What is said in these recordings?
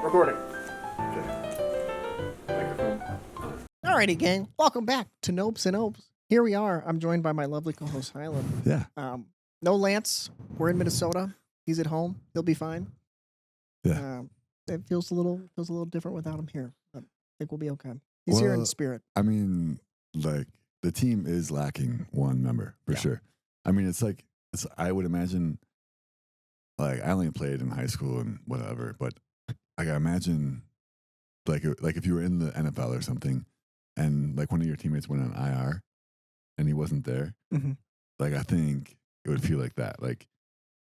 Recording. Alrighty, gang. Welcome back to Nopes and Opes. Here we are. I'm joined by my lovely co-host Highland. Yeah. No Lance. We're in Minnesota. He's at home. He'll be fine. Yeah. It feels a little different without him here. But I think we'll be okay. He's here in spirit. I mean, like the team is lacking one member for sure. I mean, I would imagine. Like I only played in high school and whatever, but like I imagine, like if you were in the NFL or something, and like one of your teammates went on IR, and he wasn't there, like I think it would feel like that. Like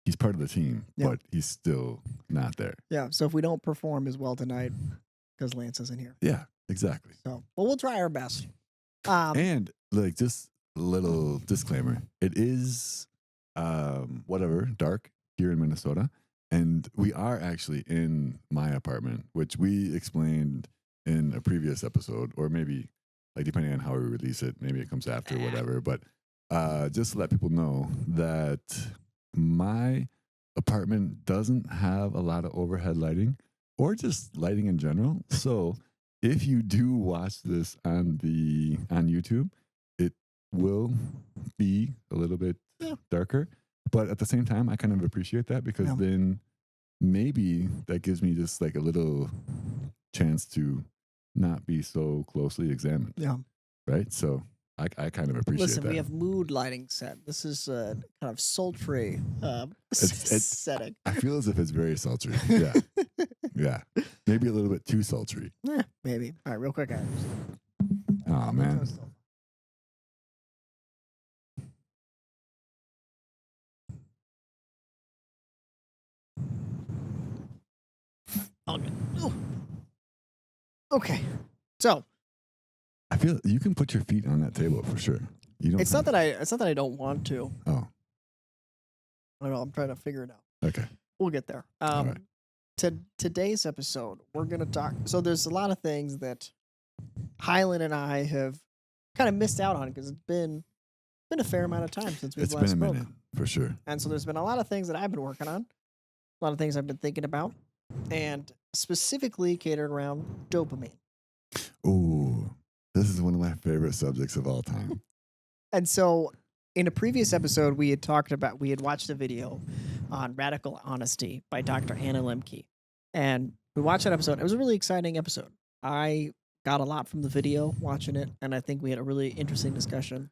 he's part of the team, but he's still not there. Yeah. So if we don't perform as well tonight, because Lance isn't here. Yeah, exactly. So, well, we'll try our best. And like just a little disclaimer: it is dark here in Minnesota, and we are actually in my apartment, which we explained in a previous episode, or maybe like depending on how we release it, maybe it comes after, whatever. But just to let people know that my apartment doesn't have a lot of overhead lighting or just lighting in general. So if you do watch this on YouTube, it will be a little bit darker. But at the same time, I kind of appreciate that because then maybe that gives me just like a little chance to not be so closely examined. Yeah. Right? So I kind of appreciate that. Listen, we have mood lighting set. This is a kind of sultry setting. I feel as if it's very sultry. Yeah. Yeah. Maybe a little bit too sultry. Yeah, maybe. All right, real quick, guys. Oh, man. All good. Ooh. Okay, so I feel you can put your feet on that table for sure. You don't. It's not that I don't want to. Oh, I don't know. I'm trying to figure it out. Okay, we'll get there. Right. Today's episode, we're gonna talk. So there's a lot of things that Highland and I have kind of missed out on because it's been a fair amount of time since we've last spoke. It's been a minute for sure. And so there's been a lot of things that I've been working on, a lot of things I've been thinking about, and specifically catered around dopamine. Ooh, this is one of my favorite subjects of all time. And so in a previous episode, we had watched a video on radical honesty by Dr. Anna Lembke. And we watched that episode. It was a really exciting episode. I got a lot from the video watching it, and I think we had a really interesting discussion.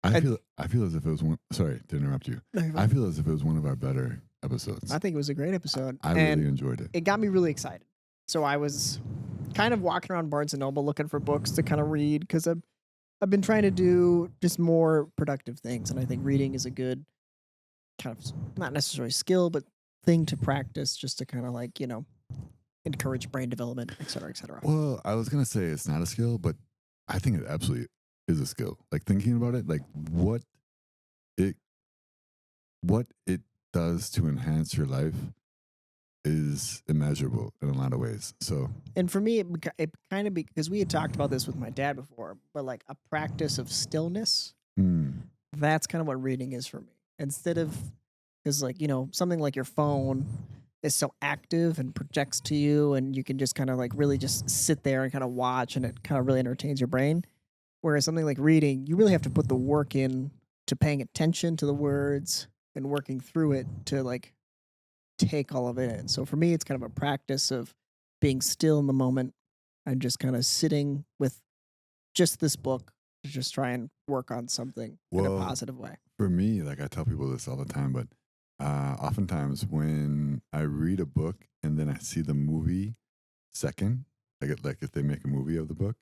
I feel as if it was one. Sorry to interrupt you. I feel as if it was one of our better episodes. I think it was a great episode. I really enjoyed it. It got me really excited. So I was kind of walking around Barnes and Noble looking for books to kind of read because I've been trying to do just more productive things, and I think reading is a good kind of not necessarily skill, but thing to practice just to kind of like encourage brain development, et cetera, et cetera. Well, I was gonna say it's not a skill, but I think it absolutely is a skill. Like thinking about it, like what it does to enhance your life is immeasurable in a lot of ways. So, and for me, it kind of because we had talked about this with my dad before, but like a practice of stillness. That's kind of what reading is for me. Instead of because something like your phone is so active and projects to you, and you can just kind of like really just sit there and kind of watch, and it kind of really entertains your brain. Whereas something like reading, you really have to put the work in to paying attention to the words and working through it to like take all of it in. So for me, it's kind of a practice of being still in the moment and just kind of sitting with just this book to just try and work on something in a positive way. For me, like I tell people this all the time, but oftentimes when I read a book and then I see the movie second, like if they make a movie of the book,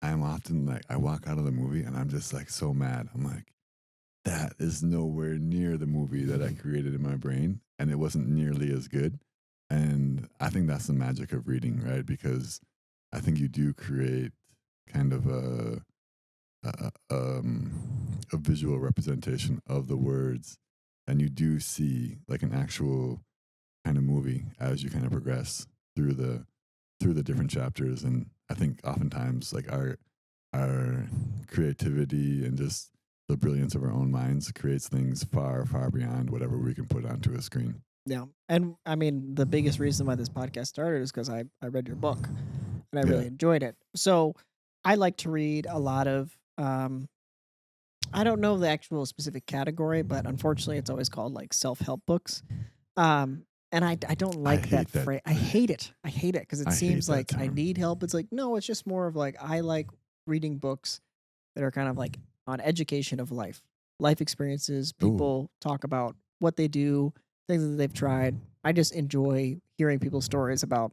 I'm often like, I walk out of the movie and I'm just like so mad. I'm like, that is nowhere near the movie that I created in my brain, and it wasn't nearly as good. And I think that's the magic of reading, right? Because I think you do create kind of a visual representation of the words, and you do see like an actual kind of movie as you kind of progress through the different chapters. And I think oftentimes like our creativity and just the brilliance of our own minds creates things far, far beyond whatever we can put onto a screen. Yeah. And I mean, the biggest reason why this podcast started is because I read your book and I Yeah. really enjoyed it. So I like to read a lot of, I don't know the actual specific category, but unfortunately it's always called like self help books. And I don't I like that hate that. phrase. I hate it. I hate it because it I hate seems that like I term. need help. It's like, no, it's just more of like, I like reading books that are kind of like on education of life experiences. Ooh. People talk about what they do, things that they've tried. I just enjoy hearing people's stories about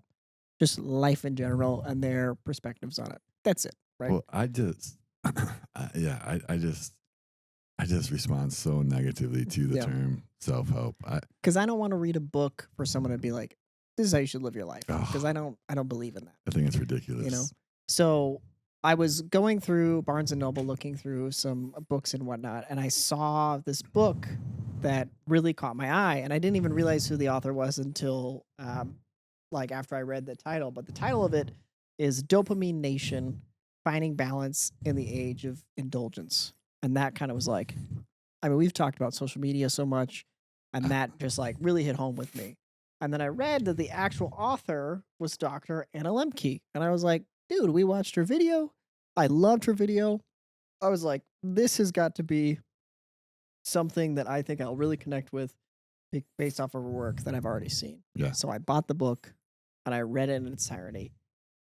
just life in general and their perspectives on it. That's it, right? Well, I just, yeah, I just respond so negatively to the Yeah. term self help. Because I don't want to read a book for someone to be like, "This is how you should live your life." Because Oh, I don't believe in that. I think it's You know. ridiculous. So I was going through Barnes and Noble, looking through some books and whatnot, and I saw this book that really caught my eye, and I didn't even realize who the author was until like after I read the title. But the title of it is Dopamine Nation: Finding Balance in the Age of Indulgence, and that kind of was like, I mean, we've talked about social media so much, and that just like really hit home with me. And then I read that the actual author was Dr. Anna Lembke, and I was like, dude, we watched her video. I loved her video. I was like, this has got to be something that I think I'll really connect with based off of her work that I've already seen. Yeah. So I bought the book and I read it in its entirety,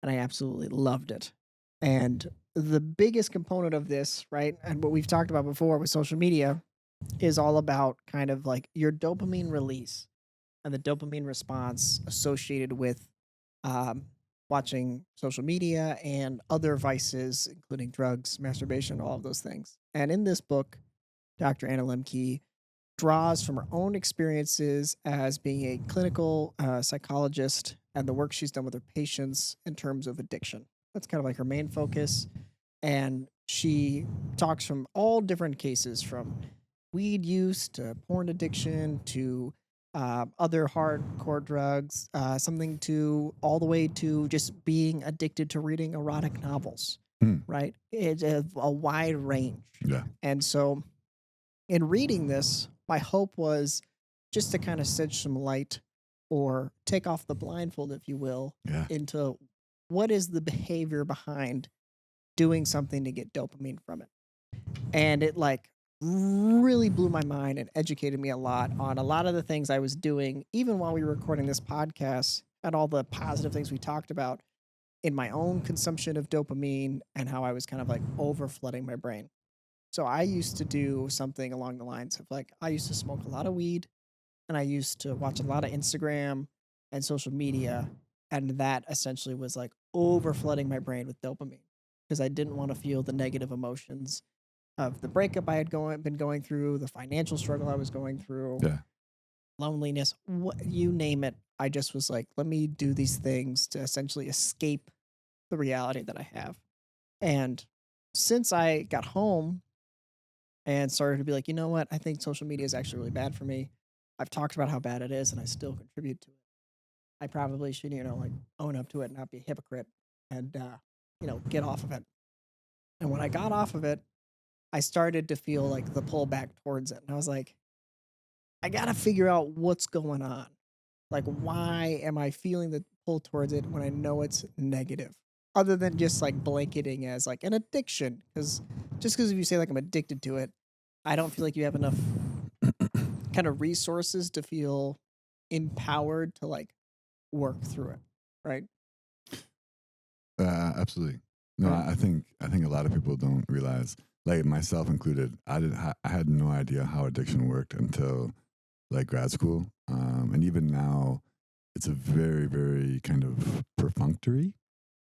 and I absolutely loved it. And the biggest component of this, right, and what we've talked about before with social media, is all about kind of like your dopamine release and the dopamine response associated with um, watching social media and other vices, including drugs, masturbation, all of those things. And in this book, Dr. Anna Lembke draws from her own experiences as being a clinical psychologist and the work she's done with her patients in terms of addiction. That's kind of like her main focus. And she talks from all different cases, from weed use to porn addiction to other hardcore drugs, something to all the way to just being addicted to reading erotic novels, Hmm. right? It's a wide range. Yeah. And so in reading this, my hope was just to kind of shed some light or take off the blindfold, if you will, Yeah. into what is the behavior behind doing something to get dopamine from it. And it like really blew my mind and educated me a lot on a lot of the things I was doing, even while we were recording this podcast, and all the positive things we talked about in my own consumption of dopamine and how I was kind of like over flooding my brain. So I used to do something along the lines of like, I used to smoke a lot of weed and I used to watch a lot of Instagram and social media. And that essentially was like over flooding my brain with dopamine because I didn't want to feel the negative emotions of the breakup I had been going through, the financial struggle I was going through, Yeah. loneliness, what you name it. I just was like, let me do these things to essentially escape the reality that I have. And since I got home and started to be like, you know what, I think social media is actually really bad for me. I've talked about how bad it is and I still contribute to it. I probably should, like own up to it and not be a hypocrite and, get off of it. And when I got off of it, I started to feel like the pull back towards it. And I was like, I got to figure out what's going on. Like, why am I feeling the pull towards it when I know it's negative? Other than just like blanketing as like an addiction. Because just because if you say like I'm addicted to it, I don't feel like you have enough kind of resources to feel empowered to like work through it. Right. Absolutely. No, Right. I think a lot of people don't realize, like myself included. I had no idea how addiction worked until like grad school, and even now, it's a very very kind of perfunctory.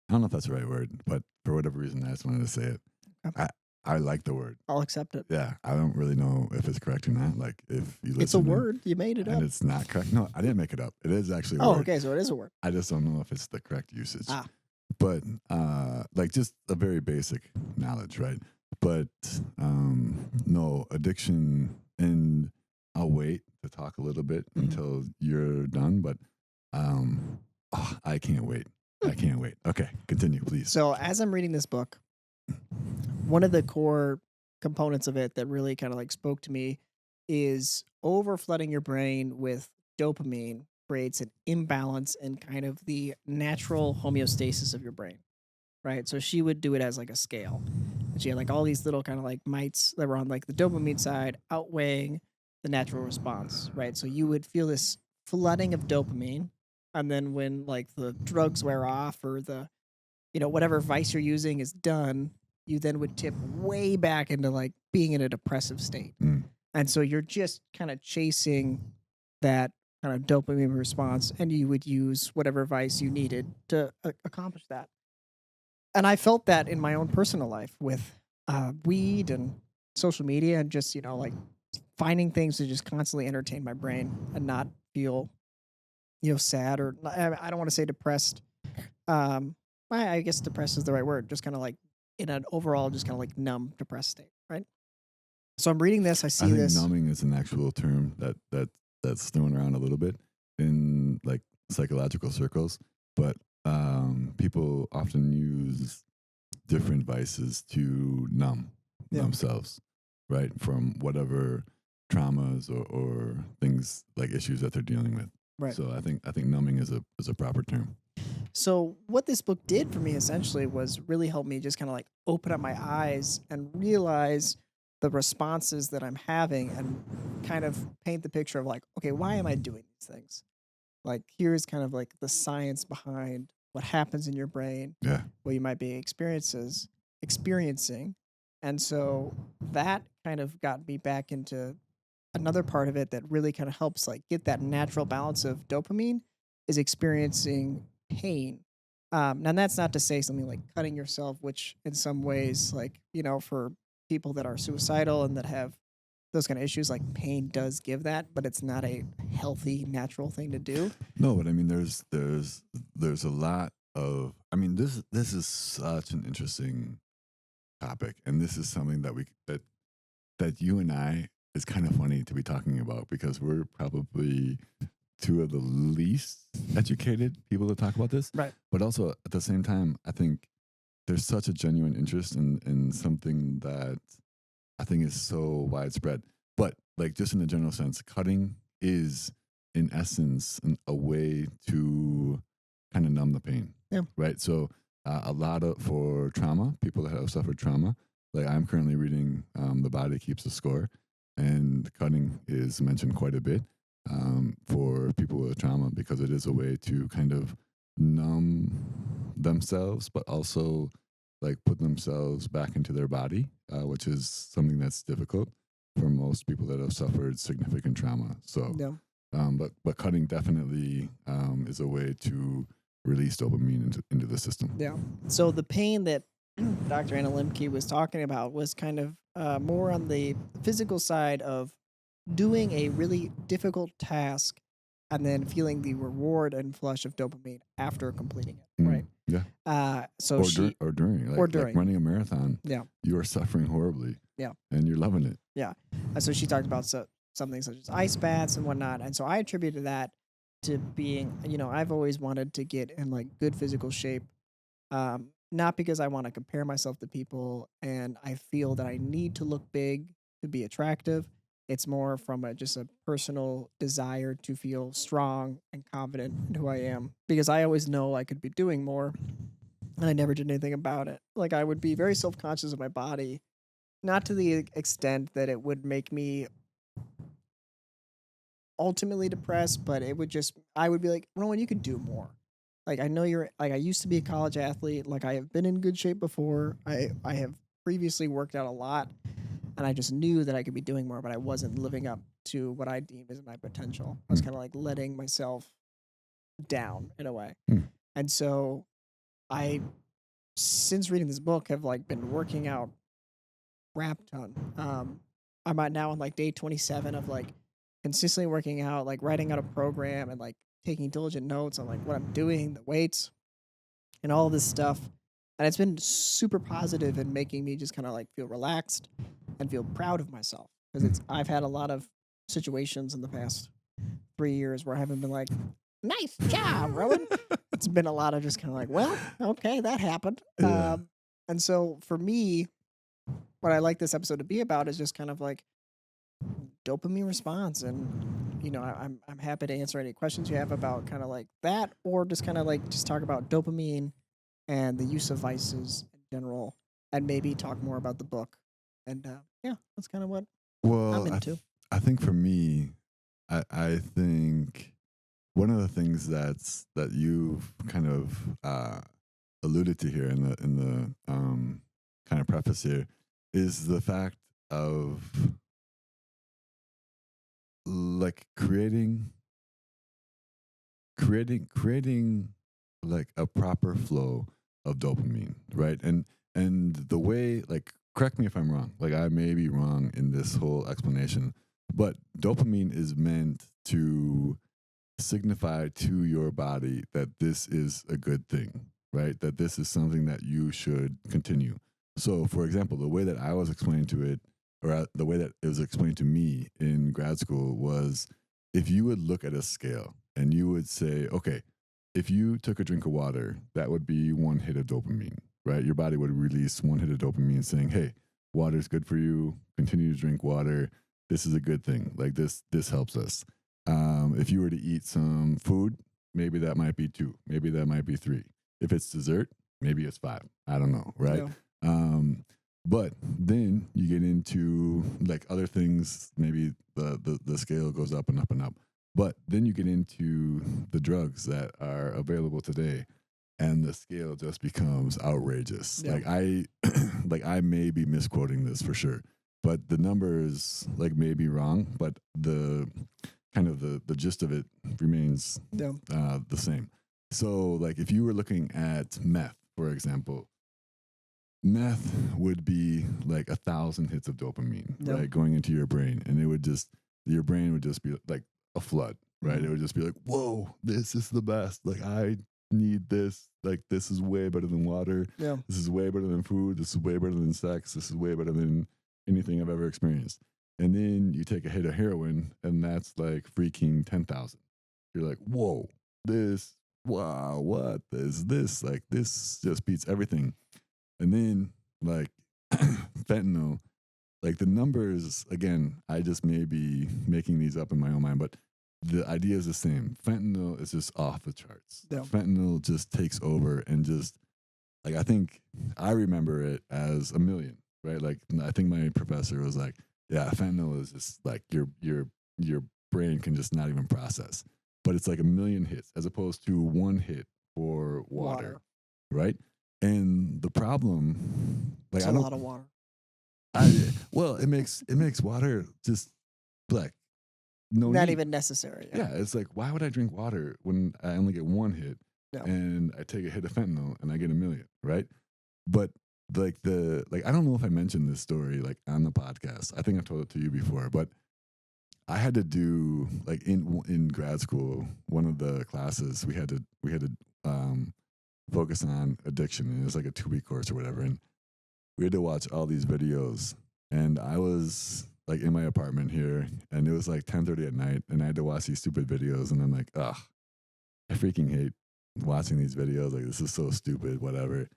I don't know if that's the right word, but for whatever reason, I just wanted to say it. Okay. I like the word. I'll accept it. Yeah, I don't really know if it's correct or not. Like if you listen, It's a word. You made it and up. it's not correct. No, I didn't make it up. It is actually a Oh, word. okay. So it is a word. I just don't know if it's the correct usage. Ah. But like just a very basic knowledge, right? But no addiction, and I'll wait to talk a little bit until you're done. But I can't wait. I can't wait. Okay, continue, please. So as I'm reading this book, one of the core components of it that really kind of like spoke to me is over flooding your brain with dopamine creates an imbalance in kind of the natural homeostasis of your brain, right? So she would do it as like a scale. And she had like all these little kind of like mites that were on like the dopamine side outweighing the natural response, right? So you would feel this flooding of dopamine. And then when like the drugs wear off or the, whatever vice you're using is done, you then would tip way back into like being in a depressive state. And so you're just kind of chasing that kind of dopamine response, and you would use whatever vice you needed to accomplish that. And I felt that in my own personal life with weed and social media, and just like finding things to just constantly entertain my brain and not feel sad, or I don't want to say depressed. I guess depressed is the right word. Just kind of like in an overall, just kind of like numb, depressed state, right? So I'm reading this. I see I think this. numbing is an actual term that's thrown around a little bit in like psychological circles, but people often use different vices to numb themselves, right, from whatever traumas or things like issues that they're dealing with. Right. So I think numbing is a proper term. So what this book did for me essentially was really help me just kind of like open up my eyes and realize the responses that I'm having, and kind of paint the picture of like, okay, why am I doing these things? Like, here's kind of like the science behind what happens in your brain, what you might be experiencing. And so that kind of got me back into another part of it that really kind of helps like get that natural balance of dopamine, is experiencing pain. Now that's not to say something like cutting yourself, which in some ways, like, for people that are suicidal and that have those kind of issues, like pain does give that, but it's not a healthy, natural thing to do. No, but I mean, there's a lot of. I mean, this is such an interesting topic, and this is something that you and I, is kind of funny to be talking about, because we're probably two of the least educated people to talk about this. Right. But also at the same time, I think there's such a genuine interest in something that I think is so widespread. But like, just in a general sense, cutting is in essence a way to kind of numb the pain. Yeah. Right. So a lot of, for trauma, people that have suffered trauma, like I'm currently reading The Body Keeps the Score, and cutting is mentioned quite a bit for people with trauma, because it is a way to kind of numb themselves, but also like put themselves back into their body, which is something that's difficult for most people that have suffered significant trauma. So, but cutting definitely is a way to release dopamine into the system. Yeah. So the pain that Dr. Anna Lembke was talking about was kind of more on the physical side of doing a really difficult task and then feeling the reward and flush of dopamine after completing it, right? Yeah. So or during, like running a marathon. Yeah. You are suffering horribly. Yeah. And you're loving it. Yeah. So she talked about something such as ice baths and whatnot. And so I attributed that to being, I've always wanted to get in like good physical shape. Not because I want to compare myself to people and I feel that I need to look big to be attractive. It's more from just a personal desire to feel strong and confident in who I am, because I always know I could be doing more and I never did anything about it. Like, I would be very self-conscious of my body, not to the extent that it would make me ultimately depressed, but I would be like, Rowan, you could do more. Like, I know I used to be a college athlete. Like, I have been in good shape before. I have previously worked out a lot, and I just knew that I could be doing more, but I wasn't living up to what I deem as my potential. I was kind of like letting myself down in a way. And so since reading this book, have like been working out crap ton. I'm now on like day 27 of like consistently working out, like writing out a program and like taking diligent notes on like what I'm doing, the weights, and all this stuff. And it's been super positive in making me just kind of like feel relaxed and feel proud of myself, because I've had a lot of situations in the past 3 years where I haven't been like, nice job, Rowan. It's been a lot of just kind of like, well, okay, that happened. Yeah. And so for me, what I like this episode to be about is just kind of like dopamine response. And I'm happy to answer any questions you have about kind of like that, or just kind of like just talk about dopamine and the use of vices in general, and maybe talk more about the book. And yeah, that's kind of what I'm Well, into. I think for me, I think one of the things that you've kind of alluded to here in the kind of preface here is the fact of like creating like a proper flow of dopamine, right? And the way, like, correct me if I'm wrong, like I may be wrong in this whole explanation, but dopamine is meant to signify to your body that this is a good thing, right? That this is something that you should continue. So, for example, the way that I was explained to it, or the way that it was explained to me in grad school, was if you would look at a scale and you would say, okay, if you took a drink of water, that would be one hit of dopamine, right? Your body would release one hit of dopamine saying, hey, water's good for you. Continue to drink water. This is a good thing. Like this helps us. If you were to eat some food, maybe that might be two, maybe that might be three. If it's dessert, maybe it's five. I don't know, right? Yeah. But then you get into like other things, maybe the scale goes up and up and up. But then you get into the drugs that are available today, and the scale just becomes outrageous. Yeah. Like like I may be misquoting this for sure, but the numbers like may be wrong, but the kind of the gist of it remains Yeah. the same. So like if you were looking at meth, for example, meth would be like 1,000 hits of dopamine, Yep. right, going into your brain, and it would just your brain would just be like a flood, right? Mhm. It would just be like, whoa, this is the best. Like I need this. Like this is way better than water. Yeah. This is way better than food. This is way better than sex. This is way better than anything I've ever experienced. And then you take a hit of heroin, and that's like freaking 10,000. You're like, whoa, this, wow, what is this? Like this just beats everything. And then like fentanyl, like the numbers, again, I just may be making these up in my own mind, but the idea is the same. Fentanyl is just off the charts. Yeah. Fentanyl just takes over and just like I think I remember it as a million, right? Like I think my professor was like, yeah, fentanyl is just like your brain can just not even process. But it's like a million hits as opposed to one hit for water. Right? And the problem, like It's I a don't, lot of water. well, it makes water just like no Not need. even necessary. Yeah, it's like why would I drink water when I only get one hit, Yeah. and I take a hit of fentanyl and I get a million, right? But like I don't know if I mentioned this story like on the podcast. I think I told it to you before, but I had to do like in grad school, one of the classes we had to focus on addiction, and it was like a 2-week course or whatever, and we had to watch all these videos, and I was like in my apartment here, and it was like 10:30 at night, and I had to watch these stupid videos, and I'm like, ugh, I freaking hate watching these videos. Like this is so stupid, whatever.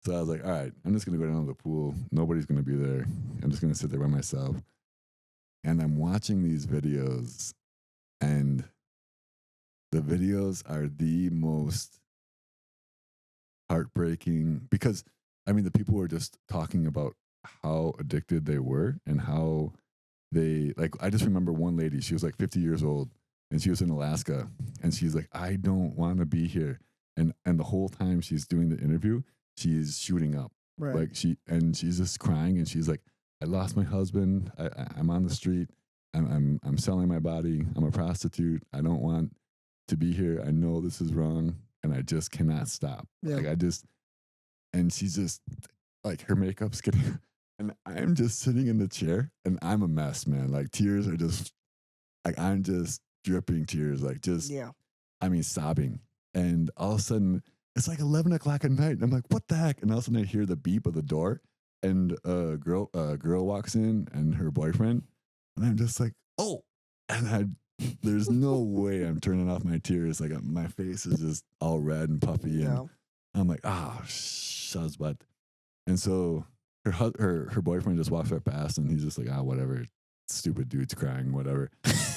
So I was like, all right, I'm just gonna go down to the pool. Nobody's gonna be there. I'm just gonna sit there by myself, and I'm watching these videos, and the videos are the most heartbreaking because I mean the people were just talking about how addicted they were and how they like I just remember one lady, she was like 50 years old and she was in Alaska and she's like, I don't want to be here. And the whole time she's doing the interview, she's shooting up. Right. Like she's just crying and she's like, I lost my husband. I'm on the street. I'm selling my body. I'm a prostitute. I don't want to be here. I know this is wrong and I just cannot stop. Yeah. Like and she's just like her makeup's getting and I'm just sitting in the chair and I'm a mess, man. Like tears are just like I'm just dripping tears, like just Yeah. I mean sobbing. And all of a sudden it's like 11 o'clock at night. And I'm like, what the heck? And all of a sudden I hear the beep of the door and a girl walks in and her boyfriend. And I'm just like, oh, and there's no way I'm turning off my tears. Like my face is just all red and puffy. And Yeah. I'm like, ah, shuz butt. And so her boyfriend just walks right past and he's just like, ah, whatever. stupid dude's crying, whatever.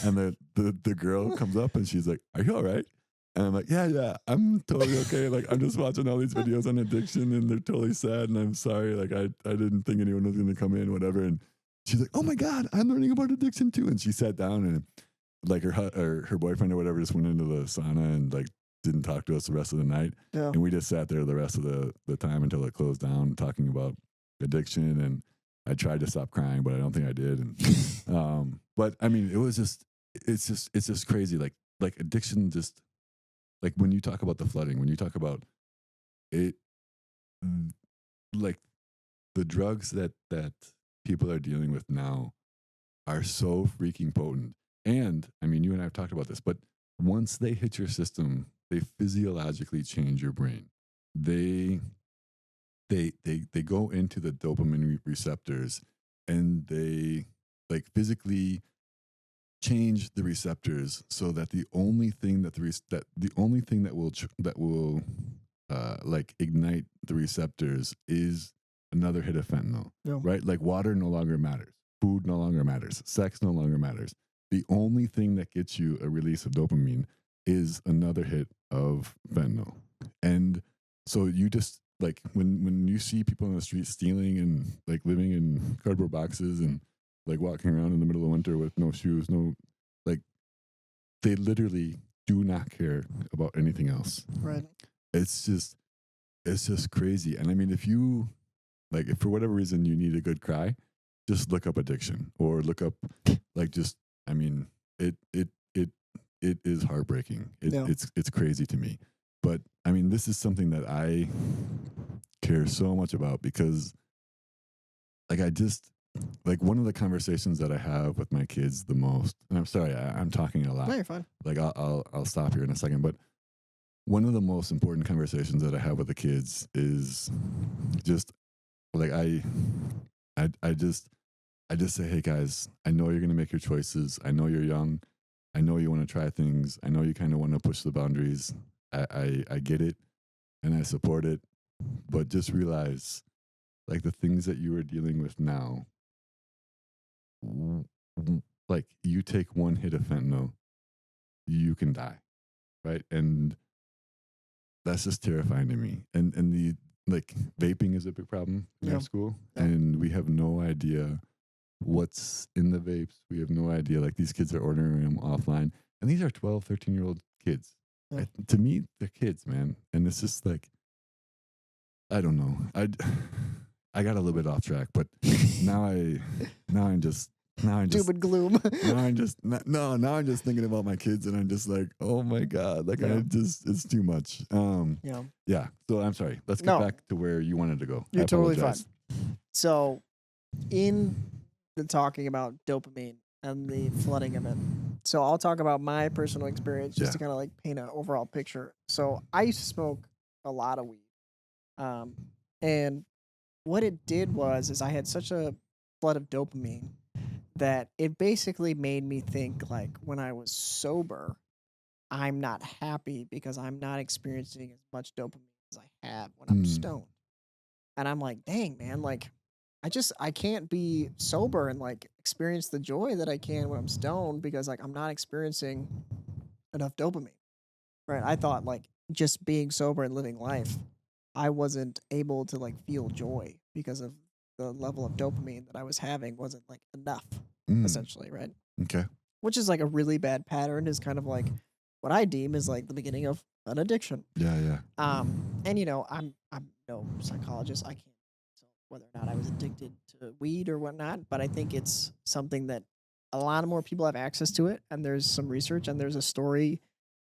And the girl comes up and she's like, "Are you all right?" And I'm like, yeah, I'm totally okay. Like, I'm just watching all these videos on addiction and they're totally sad. And I'm sorry. Like, I didn't think anyone was going to come in, whatever. And she's like, "Oh my God, I'm learning about addiction too." And she sat down and like her boyfriend or whatever just went into the sauna and like didn't talk to us the rest of the night. Yeah. And we just sat there the rest of the time until it closed down talking about addiction. And I tried to stop crying, but I don't think I did. And, but I mean, it's just crazy. Like addiction just, like when you talk about the flooding, when you talk about it, like the drugs that people are dealing with now are so freaking potent. And I mean, you and I have talked about this, but once they hit your system, they physiologically change your brain. They go into the dopamine receptors and they like physically change the receptors so that the only thing that that will like ignite the receptors is another hit of fentanyl. Yeah. Right? Like water no longer matters, food no longer matters, sex no longer matters. The only thing that gets you a release of dopamine is another hit of fentanyl. And so you just like when you see people on the street stealing and like living in cardboard boxes and like walking around in the middle of winter with no shoes, no, like they literally do not care about anything else. Right. It's just crazy. And I mean, if you like, if for whatever reason you need a good cry, just look up addiction or look up like just, I mean, it is heartbreaking. Yeah. It's crazy to me. But I mean, this is something that I care so much about because like I just, like one of the conversations that I have with my kids the most, and I'm sorry, I'm talking a lot. No, you're fine. Like I'll stop here in a second, but one of the most important conversations that I have with the kids is just like I just say, "Hey guys, I know you're gonna make your choices. I know you're young. I know you want to try things. I know you kind of want to push the boundaries. I get it, and I support it, but just realize, like the things that you are dealing with now, like you take one hit of fentanyl, you can die, right? And that's just terrifying to me. And the like vaping is a big problem in our school, and we have no idea what's in the vapes. We have no idea. Like these kids are ordering them offline, and these are 12, 13-year-old kids. Yeah. To me, they're kids, man. And it's just like, I don't know. I got a little bit off track, but now I'm just Doom and gloom. now I'm just thinking about my kids, and I'm just like, oh my God, like it's too much. Yeah. So I'm sorry. Let's get back to where you wanted to go. You're totally fine. So, in the talking about dopamine and the flooding of it, so I'll talk about my personal experience just to kind of like paint an overall picture. So I used to smoke a lot of weed, and what it did is I had such a flood of dopamine that it basically made me think like when I was sober, I'm not happy because I'm not experiencing as much dopamine as I have when I'm stoned. And I'm like, dang, man, like I can't be sober and like experience the joy that I can when I'm stoned because like I'm not experiencing enough dopamine. Right? I thought like just being sober and living life, I wasn't able to like feel joy because of the level of dopamine that I was having wasn't like enough, essentially, right? Okay. Which is like a really bad pattern, is kind of like what I deem is like the beginning of an addiction. Yeah. And you know, I'm no psychologist. I can't tell whether or not I was addicted to weed or whatnot, but I think it's something that a lot of more people have access to it. And there's some research, and there's a story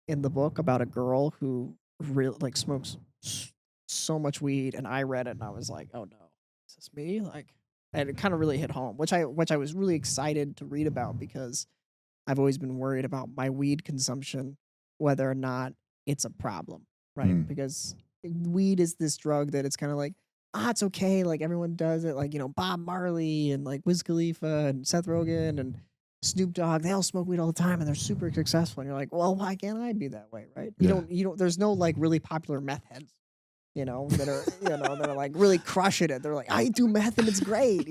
in the book about a girl who really like smokes so much weed, and I read it and I was like, oh no, is this me? Like, and it kind of really hit home, which I was really excited to read about because I've always been worried about my weed consumption, whether or not it's a problem, right? Because weed is this drug that it's kind of like, it's okay, like everyone does it, like, you know, Bob Marley and like Wiz Khalifa and Seth Rogen and Snoop Dogg, they all smoke weed all the time and they're super successful. And you're like, well, why can't I be that way, right? You don't, there's no like really popular meth heads. that are like really crushing it. They're like, I do meth and it's great,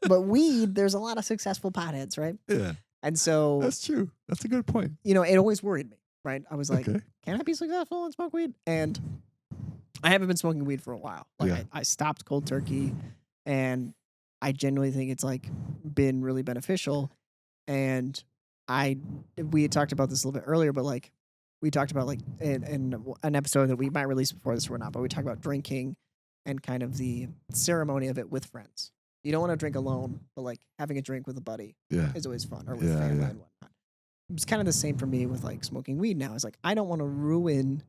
But weed, there's a lot of successful potheads, right? Yeah, And so, that's true. That's a good point. it always worried me, right? I was like, Okay. can I be successful and smoke weed? And I haven't been smoking weed for a while. Like Yeah. I stopped cold turkey, and I genuinely think it's like been really beneficial. And we had talked about this a little bit earlier, but like we talked about like in an episode that we might release before this or not, but we talked about drinking and kind of the ceremony of it with friends. You don't want to drink alone, but like having a drink with a buddy Yeah. is always fun, or with Yeah, family yeah. and whatnot. It's kind of the same for me with like smoking weed now. It's like I don't want to ruin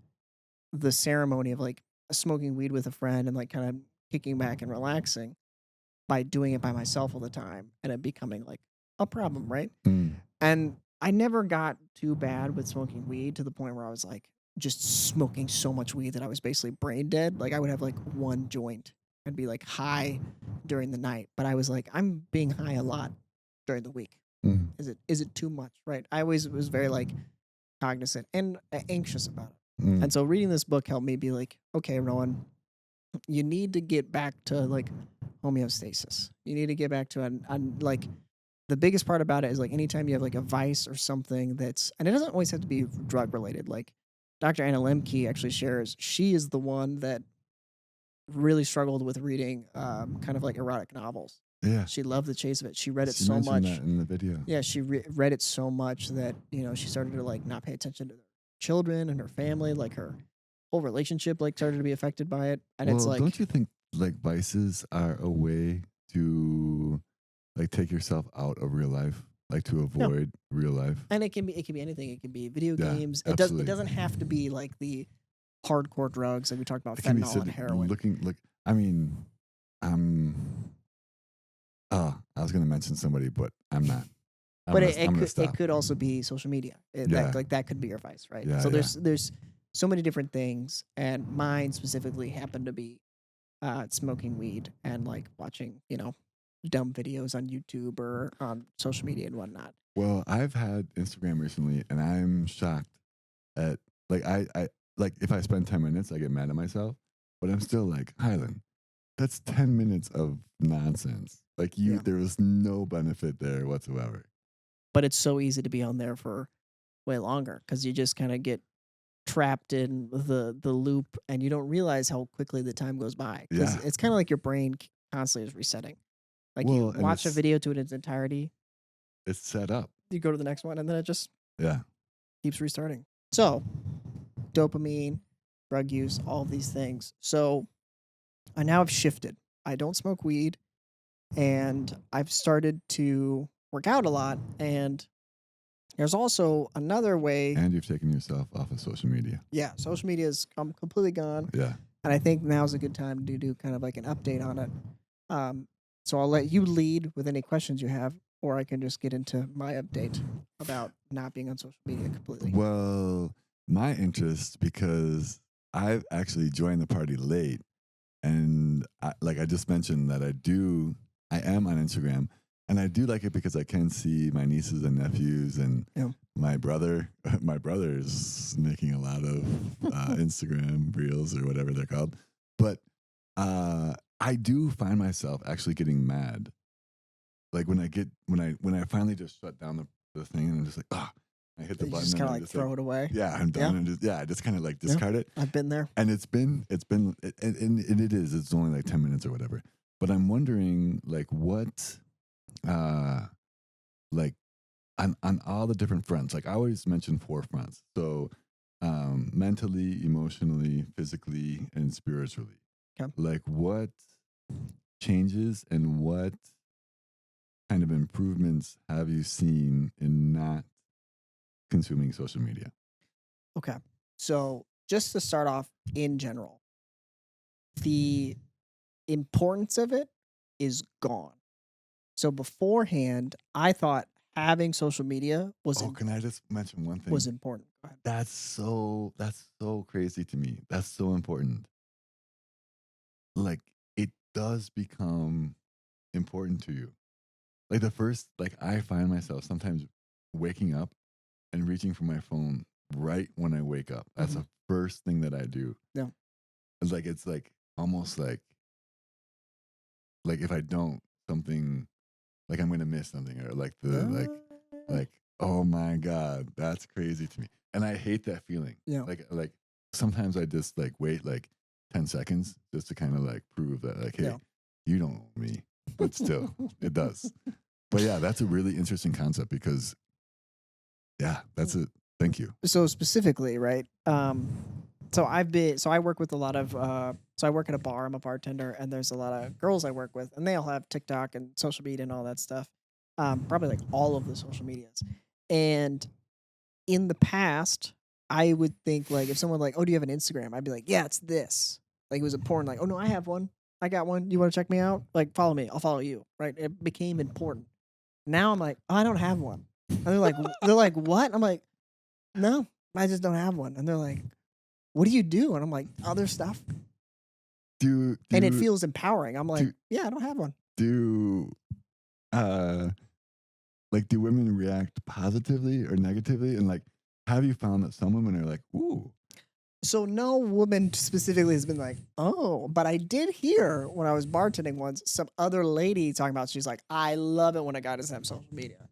the ceremony of like smoking weed with a friend and like kind of kicking back and relaxing by doing it by myself all the time and it becoming like a problem, right? Mm. And I never got too bad with smoking weed to the point where I was like just smoking so much weed that I was basically brain dead. Like I would have like one joint and be like high during the night, but I was like, I'm being high a lot during the week. Mm. Is it too much? Right? I always was very like cognizant and anxious about it. Mm. And so reading this book helped me be like, okay, Rowan, you need to get back to like homeostasis. You need to get back to like the biggest part about it is like anytime you have like a vice or something that's, and it doesn't always have to be drug related. Like Dr. Anna Lembke actually shares, she is the one that really struggled with reading kind of like erotic novels. Yeah. She loved the chase of it. She read it She so mentioned much. that in the video. Yeah, she read it so much that she started to like not pay attention to her children and her family. Like her whole relationship like started to be affected by it. And it's like, don't you think like vices are a way to like take yourself out of real life, like to avoid real life? And it can be anything. It can be video Yeah, games. It absolutely. doesn't have to be like the hardcore drugs like we talked about, It can be fentanyl and heroin. I mean, I was gonna mention somebody, but I'm not. But it could also be social media. That could be your vice, right? Yeah, So there's so many different things, and mine specifically happened to be smoking weed and like watching dumb videos on YouTube or on social media and whatnot. Well, I've had Instagram recently, and I'm shocked at like I like if I spend 10 minutes, I get mad at myself, but I'm still like, Highland, that's 10 minutes of nonsense. Like there was no benefit there whatsoever. But it's so easy to be on there for way longer because you just kind of get trapped in the loop and you don't realize how quickly the time goes by. Because it's kind of like your brain constantly is resetting. Like you watch a video to it in its entirety. It's set up. You go to the next one and then it just keeps restarting. So dopamine, drug use, all of these things. So I now have shifted. I don't smoke weed and I've started to work out a lot. And there's also another way. And you've taken yourself off of social media. Yeah, social media is completely gone. Yeah. And I think now's a good time to do kind of like an update on it. So I'll let you lead with any questions you have, or I can just get into my update about not being on social media completely. Well, my interest, because I've actually joined the party late. And I just mentioned that I am on Instagram. And I do like it because I can see my nieces and nephews and my brother. My brother is making a lot of Instagram reels or whatever they're called. But I do find myself actually getting mad. Like when I finally just shut down the thing and I'm just like, I hit the button. Just kind of like throw it away. Yeah, I'm done. And I just kind of like discard it. I've been there. And it's only like 10 minutes or whatever. But I'm wondering like what, like on all the different fronts, like I always mention 4 fronts. So mentally, emotionally, physically, and spiritually. Okay. Like what changes and what kind of improvements have you seen in not consuming social media? Okay. So just to start off in general, the importance of it is gone. So beforehand, I thought having social media was can I just mention one thing? Was important. Go ahead. That's so crazy to me. That's so important. Like it does become important to you. Like I find myself sometimes waking up and reaching for my phone right when I wake up. That's the first thing that I do. Yeah. it's like almost like if I don't something, like I'm gonna miss something, or like like oh my god, that's crazy to me, and I hate that feeling. Yeah. Like sometimes I just like wait like 10 seconds just to kind of like prove that like, hey, Yeah. you don't own me, but still it does. But yeah, that's a really interesting concept because yeah, that's it. Thank you. So specifically, right? So I work with a lot of so I work at a bar. I'm a bartender, and there's a lot of girls I work with, and they all have TikTok and social media and all that stuff. Probably like all of the social medias. And in the past, I would think like if someone like, oh, do you have an Instagram? I'd be like, yeah, it's this. Like it was important. Like, oh no, I have one. I got one. You want to check me out? Like follow me. I'll follow you. Right? It became important. Now I'm like, oh, I don't have one. And they're like, what? I'm like, no, I just don't have one. And they're like, what do you do? And I'm like, other stuff. And it feels empowering. I'm like, yeah, I don't have one. Like, do women react positively or negatively? And like, have you found that some women are like, ooh? So no woman specifically has been like, oh, but I did hear when I was bartending once, some other lady talking about, she's like, I love it when a guy doesn't have social media.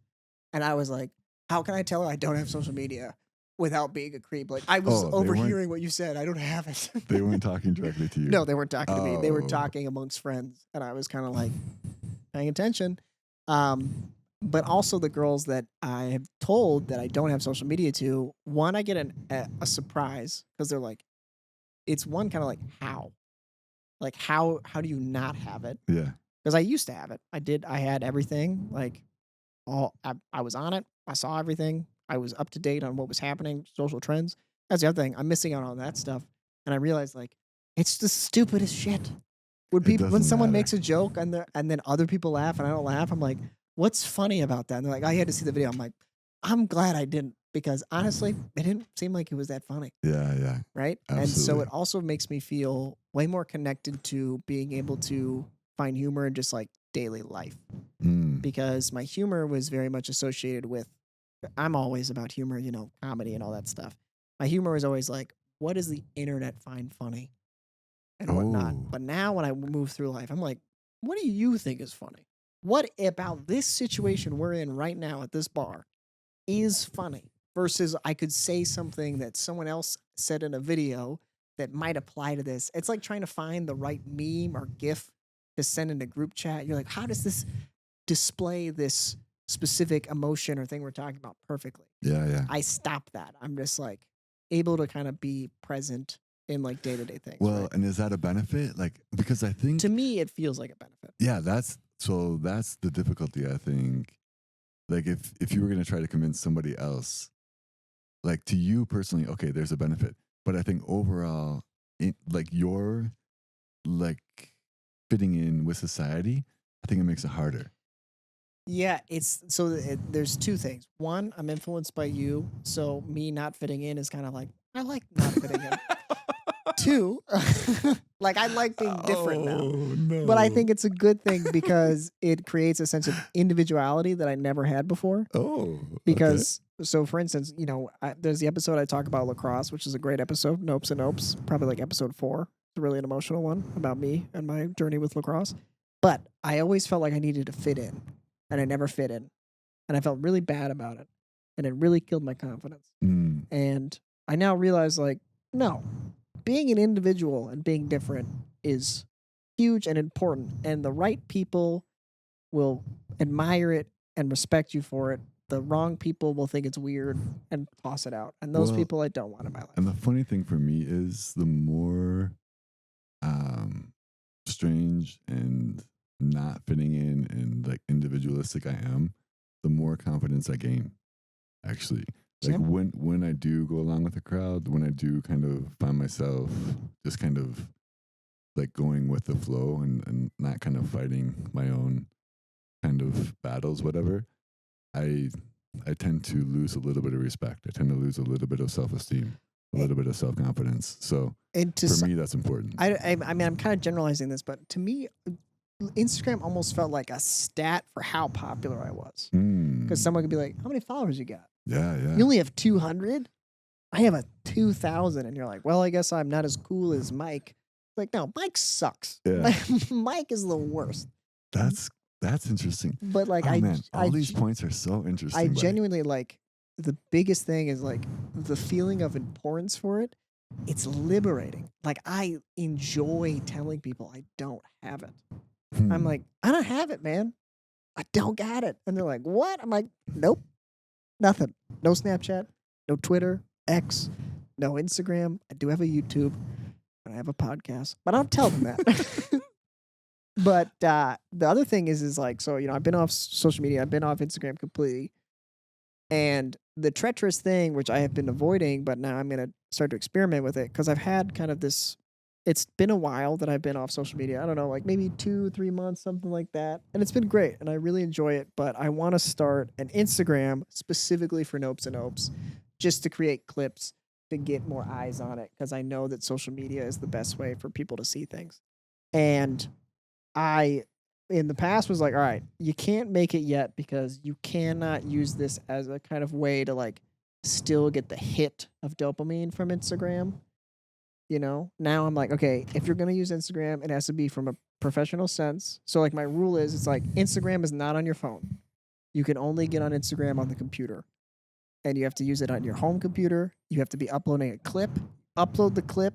And I was like, how can I tell her I don't have social media without being a creep? Like I was overhearing what you said. I don't have it. They weren't talking directly to you. No, they weren't talking to me. They were talking amongst friends. And I was kind of like paying attention. But also the girls that I have told that I don't have social media to, one, I get a surprise because they're like, it's one kind of like how do you not have it? Yeah. Because I used to have it. I had everything. Like I was on it. I saw everything. I was up to date on what was happening, social trends. That's the other thing. I'm missing out on that stuff. And I realized like, it's the stupidest shit. When someone makes a joke and then other people laugh and I don't laugh, I'm like, what's funny about that? And they're like, I had to see the video. I'm like, I'm glad I didn't, because honestly, it didn't seem like it was that funny. Yeah, yeah. Right? Absolutely. And so it also makes me feel way more connected to being able to find humor in just like daily life. Because my humor was very much associated with, I'm always about humor, you know, comedy and all that stuff. My humor was always like, what does the internet find funny and whatnot? But now when I move through life, I'm like, what do you think is funny? What about this situation we're in right now at this bar is funny versus I could say something that someone else said in a video that might apply to this. It's like trying to find the right meme or GIF to send in a group chat. You're like, how does this display this specific emotion or thing we're talking about perfectly? Yeah, yeah. I stop that. I'm just like able to kind of be present in like day-to-day things. Well, right? And is that a benefit? Like, because I think to me, it feels like a benefit. Yeah, that's the difficulty, I think. Like if you were going to try to convince somebody else, like to you personally, okay, there's a benefit. But I think overall, like you're like fitting in with society, I think it makes it harder. Yeah, there's two things. One, I'm influenced by you, so me not fitting in is kind of like, I like not fitting in. Two, like I like being different now. No. But I think it's a good thing because it creates a sense of individuality that I never had before. Because so for instance, you know, there's the episode I talk about lacrosse, which is a great episode, Nopes and Opes, probably like episode 4. It's really an emotional one about me and my journey with lacrosse. But I always felt like I needed to fit in, and I never fit in. And I felt really bad about it. And it really killed my confidence. And I now realize like, no, being an individual and being different is huge and important. And the right people will admire it and respect you for it. The wrong people will think it's weird and toss it out. And those people I don't want in my life. And the funny thing for me is the more strange and not fitting in and like individualistic I am, the more confidence I gain, actually. Like when I do go along with the crowd, when I do kind of find myself just kind of like going with the flow and not kind of fighting my own kind of battles, whatever, I tend to lose a little bit of respect. I tend to lose a little bit of self-esteem, a little bit of self-confidence. So for me, that's important. I mean, I'm kind of generalizing this, but to me, Instagram almost felt like a stat for how popular I was. Because someone could be like, how many followers you got? Yeah, yeah. You only have 200? I have a 2,000. And you're like, well, I guess I'm not as cool as Mike. Like, no, Mike sucks. Yeah. Mike is the worst. That's interesting. But like, Oh man, all these points are so I interesting. buddy. genuinely like the biggest thing is like the feeling of importance for it. It's liberating. Like I enjoy telling people I don't have it. I'm like, I don't have it, man. I don't got it. And they're like, what? I'm like, nope, nothing. No Snapchat, no Twitter, X, no Instagram. I do have a YouTube and I have a podcast, but I don't tell them that. But the other thing is like, so, I've been off social media. I've been off Instagram completely. And the treacherous thing, which I have been avoiding, but now I'm going to start to experiment with it because I've had kind of this, it's been a while that I've been off social media. I don't know, like maybe 2-3 months, something like that. And it's been great and I really enjoy it. But I want to start an Instagram specifically for Nopes and Opes just to create clips to get more eyes on it because I know that social media is the best way for people to see things. And I in the past was like, all right, you can't make it yet because you cannot use this as a kind of way to like still get the hit of dopamine from Instagram. Now I'm like, okay, if you're going to use Instagram, it has to be from a professional sense. So like my rule is it's like Instagram is not on your phone. You can only get on Instagram on the computer. And you have to use it on your home computer. You have to be uploading a clip, upload the clip,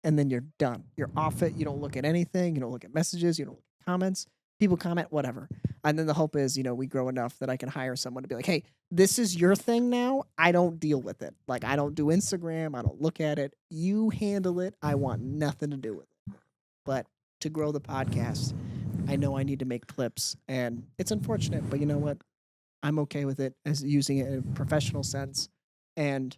and then you're done. You're off it. You don't look at anything. You don't look at messages. You don't look at comments. People comment, whatever. And then the hope is, we grow enough that I can hire someone to be like, hey, this is your thing now. I don't deal with it. Like, I don't do Instagram. I don't look at it. You handle it. I want nothing to do with it. But to grow the podcast, I know I need to make clips. And it's unfortunate, but you know what? I'm okay with it as using it in a professional sense. And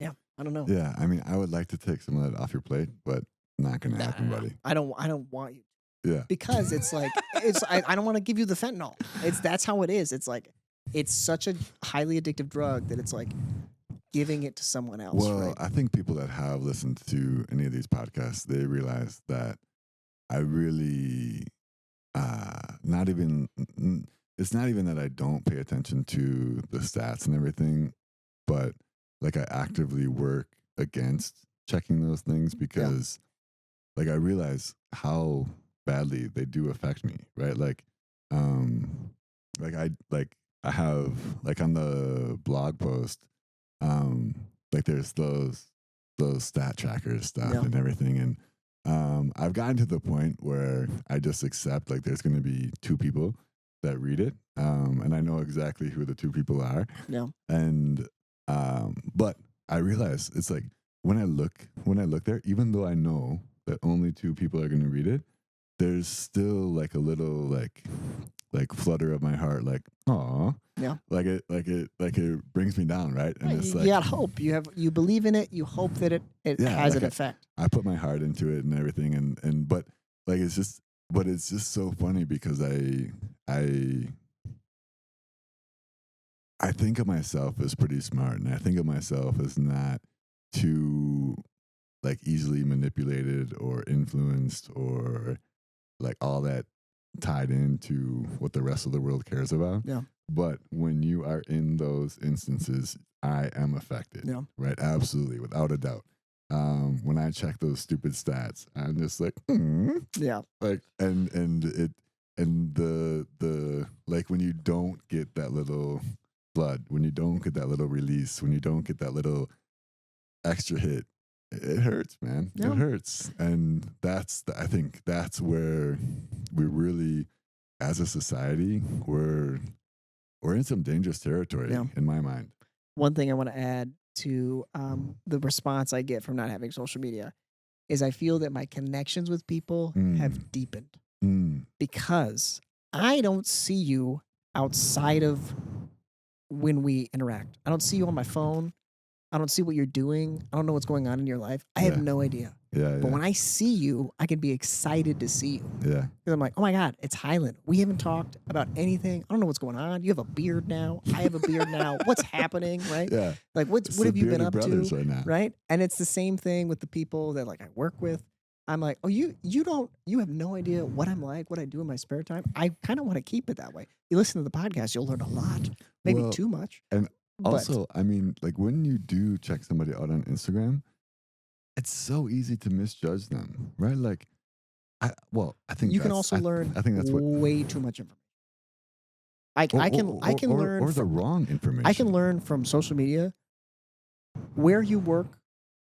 yeah, I don't know. Yeah, I mean, I would like to take some of that off your plate, but not going to happen, buddy. I don't want you. Yeah. Because it's like I don't want to give you the fentanyl. That's how it is. It's like it's such a highly addictive drug that it's like giving it to someone else. Well, right? I think people that have listened to any of these podcasts, they realize that I really it's not even that I don't pay attention to the stats and everything, but like I actively work against checking those things because like I realize how badly they do affect me, right? Like I have like on the blog post, like there's those stat trackers stuff and everything, and I've gotten to the point where I just accept like there's going to be 2 people that read it, and I know exactly who the 2 people are. Yeah. And but I realize it's like when I look there, even though I know that only 2 people are going to read it, there's still like a little like flutter of my heart, like aw, yeah, like it brings me down, right? And it's like you got hope. You believe in it. You hope that it has an effect. I put my heart into it and everything, and but like it's just so funny because I think of myself as pretty smart, and I think of myself as not too like easily manipulated or influenced or like all that tied into what the rest of the world cares about. Yeah. But when you are in those instances, I am affected. Yeah. Right. Absolutely. Without a doubt. When I check those stupid stats, I'm just like, yeah. Like, and the like when you don't get that little blood, when you don't get that little release, when you don't get that little extra hit, it hurts, man. Yeah. It hurts. And I think that's where we really, as a society, we're in some dangerous territory in my mind. One thing I want to add to the response I get from not having social media is I feel that my connections with people have deepened because I don't see you outside of when we interact. I don't see you on my phone. I don't see what you're doing. I don't know what's going on in your life. I have no idea. Yeah. But when I see you, I can be excited to see you. Yeah. Because I'm like, oh my God, it's Highland. We haven't talked about anything. I don't know what's going on. You have a beard now. I have a beard now. What's happening, right? Yeah. Like what have you been up to? Right now. Right? And it's the same thing with the people that like I work with. I'm like, oh, you have no idea what I'm like, what I do in my spare time. I kind of want to keep it that way. You listen to the podcast, you'll learn a lot. Maybe too much. And also, I mean, like when you do check somebody out on Instagram, it's so easy to misjudge them, right? Like, I think You can also I think that's what, way too much information. I can learn or the from wrong I can information. learn from social media where you work,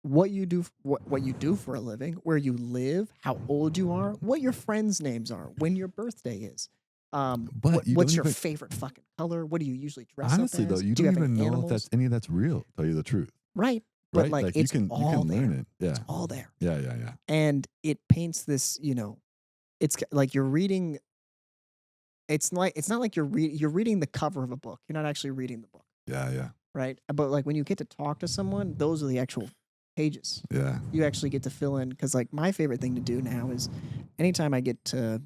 what you do, what you do for a living, where you live, how old you are, what your friends' names are, when your birthday is, But you don't what's your even, favorite fucking color, what do you usually dress up honestly though, as, you do you don't have any even know if animals? that's any of that's real. Tell you the truth, Right, but right? like Like it's you all can learn there. it. It's Yeah, all there, yeah, yeah, yeah, and it paints this. Like you're reading. It's not like you're reading the cover of a book. You're not actually reading the book, yeah, yeah, right? But like when you get to talk to someone, those are the actual pages. yeah. You actually get to fill in because like my favorite thing to do now is anytime I get to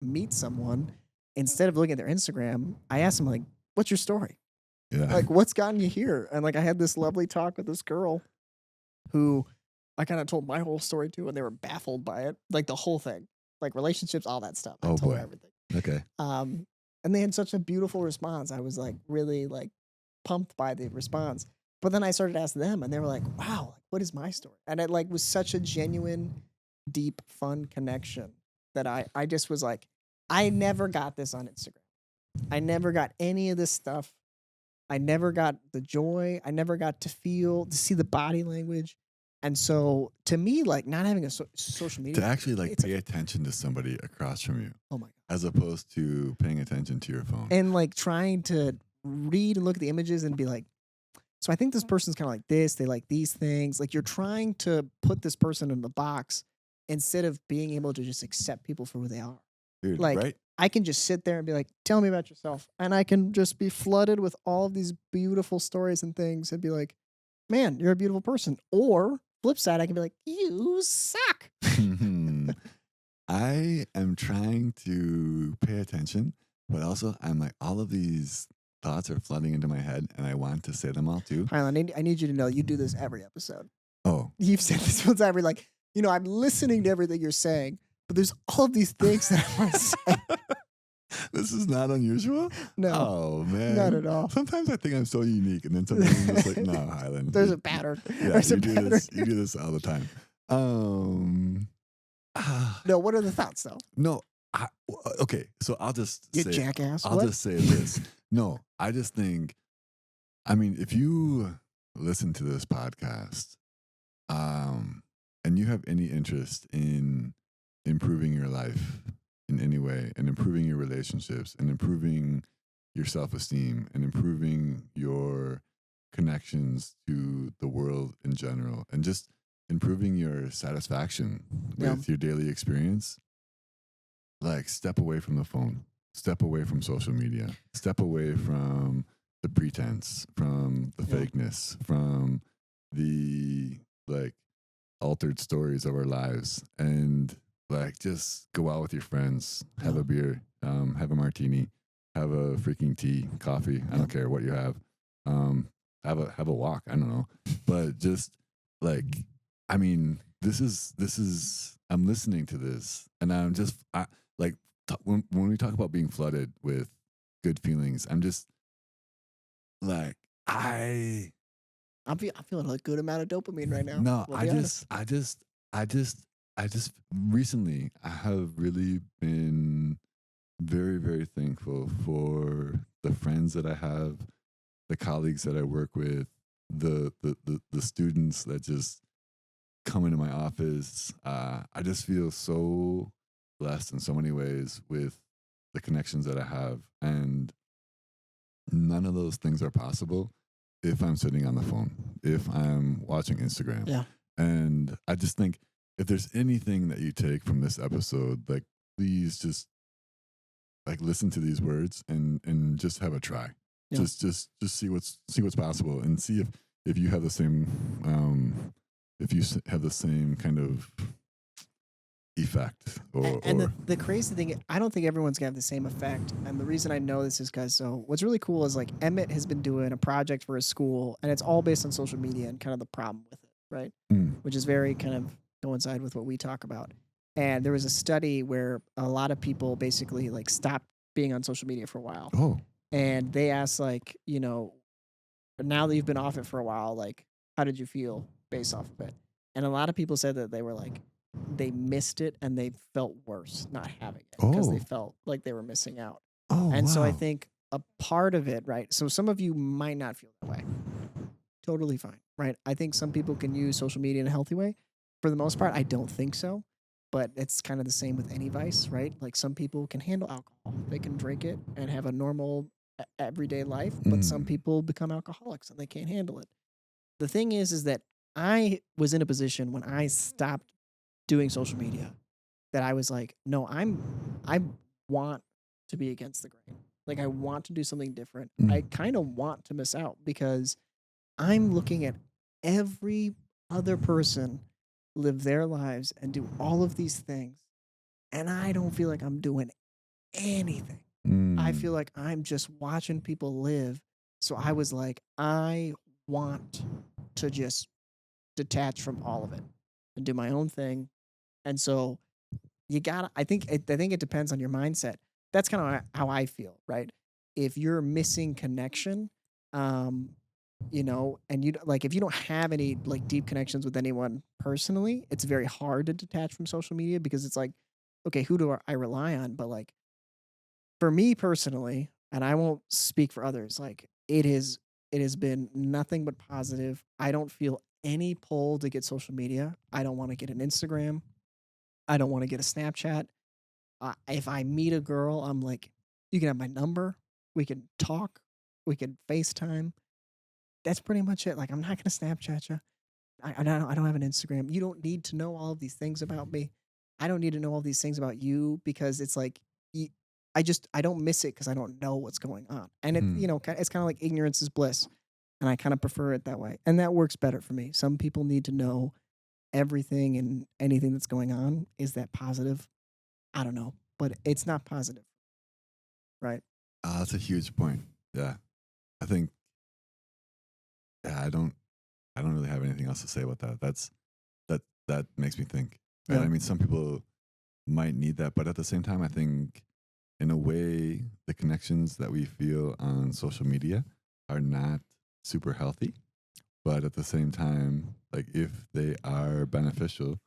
meet someone, instead of looking at their Instagram, I ask them like, "What's your story? Yeah. Like, what's gotten you here?" And like I had this lovely talk with this girl who I kind of told my whole story to, and they were baffled by it, like the whole thing, like relationships, all that stuff. I Oh told her boy. everything. Okay. Um, and they had such a beautiful response. I was like really like pumped by the response. But then I started asking them, and they were like, "Wow, like, what is my story?" And it like was such a genuine, deep, fun connection that I just was like, I never got this on Instagram. I never got any of this stuff. I never got the joy. I never got to see the body language. And so to me, like not having a social To media, actually like it's pay attention to somebody across from you, oh my god. as opposed to paying attention to your phone. And like trying to read and look at the images and be like, so I think this person's kind of like this. They like these things. Like you're trying to put this person in the box instead of being able to just accept people for who they are. Dude, Like right? I can just sit there and be like, tell me about yourself. And I can just be flooded with all of these beautiful stories and things and be like, man, you're a beautiful person. Or flip side, I can be like, you suck. I am trying to pay attention, but also I'm like, all of these thoughts are flooding into my head and I want to say them all too. Highland, I need you to know you do this every episode. Oh, You've said this once every like, I'm listening to everything you're saying, but there's all of these things that I want to say. this is not unusual? No, Oh, man. not at all. Sometimes I think I'm so unique, and then sometimes I'm just like, no, Highland. There's a pattern. Yeah, There's you a do pattern. this. You do this all the time. No, what are the thoughts though? No, okay. So I'll just You say, jackass. I'll What? just say this. No, I just think, I mean, if you listen to this podcast, and you have any interest in improving your life in any way, and improving your relationships, and improving your self-esteem, and improving your connections to the world in general, and just improving your satisfaction Yeah. with your daily experience, like step away from the phone, step away from social media, step away from the pretense, from the Yeah. fakeness, from the like altered stories of our lives, and like just go out with your friends, have Yeah. a beer, have a martini, have a freaking tea, coffee. I Yeah. don't care what you have. Have a walk. I don't know, but just like, I mean, this is. I'm listening to this, and I'm just like when we talk about being flooded with good feelings, I'm just like I'm feeling a good amount of dopamine right now. no, We'll be honest. I just recently I have really been very, very thankful for the friends that I have, the colleagues that I work with, the students that just come into my office. I just feel so blessed in so many ways with the connections that I have, and none of those things are possible if I'm sitting on the phone, if I'm watching Instagram. Yeah. And I just think if there's anything that you take from this episode, like please just like listen to these words and just have a try. Yeah. Just see what's possible, and see if you have the same have the same kind of effect And the crazy thing, I don't think everyone's gonna have the same effect. And the reason I know this is because what's really cool is like Emmett has been doing a project for his school, and it's all based on social media and kind of the problem with it, right? Which is very kind of coincide with what we talk about. And there was a study where a lot of people basically like stopped being on social media for a while. Oh, And they asked like, now that you've been off it for a while, like how did you feel based off of it? And a lot of people said that they were like, they missed it and they felt worse not having it because they Oh. felt like they were missing out. Oh, And so I wow. think a part of it, right? So some of you might not feel that way. Totally fine, right? I think some people can use social media in a healthy way. For the most part, I don't think so. But it's kind of the same with any vice, right? Like some people can handle alcohol, they can drink it and have a normal everyday life, but some people become alcoholics and they can't handle it. The thing is that I was in a position when I stopped doing social media that I was like, no, I want to be against the grain. Like I want to do something different. I kind of want to miss out because I'm looking at every other person live their lives and do all of these things, and I don't feel like I'm doing anything. I feel like I'm just watching people live. So I was like, I want to just detach from all of it and do my own thing. And so you gotta. I think it depends on your mindset. That's kind of how I feel, right? If you're missing connection, um, and you like if you don't have any like deep connections with anyone personally, it's very hard to detach from social media because it's like, okay, who do I rely on? But like for me personally, and I won't speak for others, like it has been nothing but positive. I don't feel any pull to get social media. I don't want to get an Instagram. I don't want to get a Snapchat. If I meet a girl, I'm like, you can have my number. We can talk. We can FaceTime. That's pretty much it. Like, I'm not going to Snapchat you. I don't have an Instagram. You don't need to know all of these things about me. I don't need to know all these things about you because it's like, I don't miss it because I don't know what's going on. And it's kind of like ignorance is bliss. And I kind of prefer it that way. And that works better for me. Some people need to know everything and anything that's going on. Is that positive? I don't know, but it's not positive, right? That's a huge point. Yeah. I think, yeah, I don't really have anything else to say about that. That makes me think. Right? Yeah. I mean, some people might need that, but at the same time, I think in a way, the connections that we feel on social media are not super healthy. But at the same time, like if they are beneficial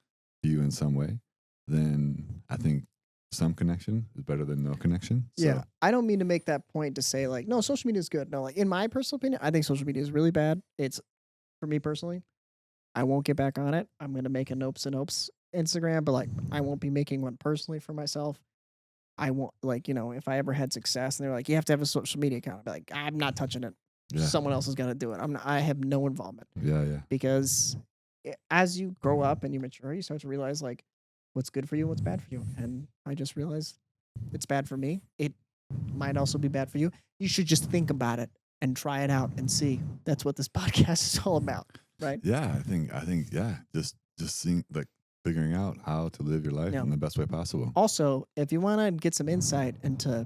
to you in some way, then I think some connection is better than no connection. Yeah. So, I don't mean to make that point to say like, no, social media is good. No, like in my personal opinion, I think social media is really bad. It's for me personally. I won't get back on it. I'm gonna make a Nopes and Opes Instagram, but like I won't be making one personally for myself. I won't like, if I ever had success and they're like, you have to have a social media account, I'd be like, I'm not touching it. yeah, Someone else is gonna do it. I have no involvement yeah. because as you grow up and you mature, you start to realize like what's good for you and what's bad for you. And I just realized it's bad for me. It might also be bad for you. You should just think about it and try it out and see. That's what this podcast is all about, right? Yeah, I think, yeah, just seeing like figuring out how to live your life Yeah. in the best way possible. Also, if you want to get some insight into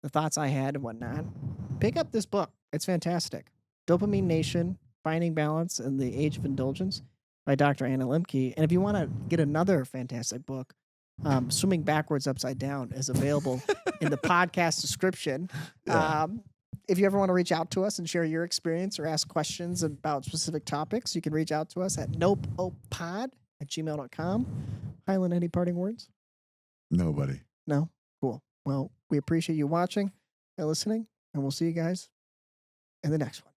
the thoughts I had and whatnot, pick up this book. It's fantastic. Dopamine Nation Finding Balance in the Age of Indulgence by Dr. Anna Lembke. And if you want to get another fantastic book, Swimming Backwards Upside Down is available in the podcast description. Yeah. If you ever want to reach out to us and share your experience or ask questions about specific topics, you can reach out to us at nopeopod@gmail.com. Highland, any parting words? Nobody. No? Cool. Well, we appreciate you watching and listening, and we'll see you guys in the next one.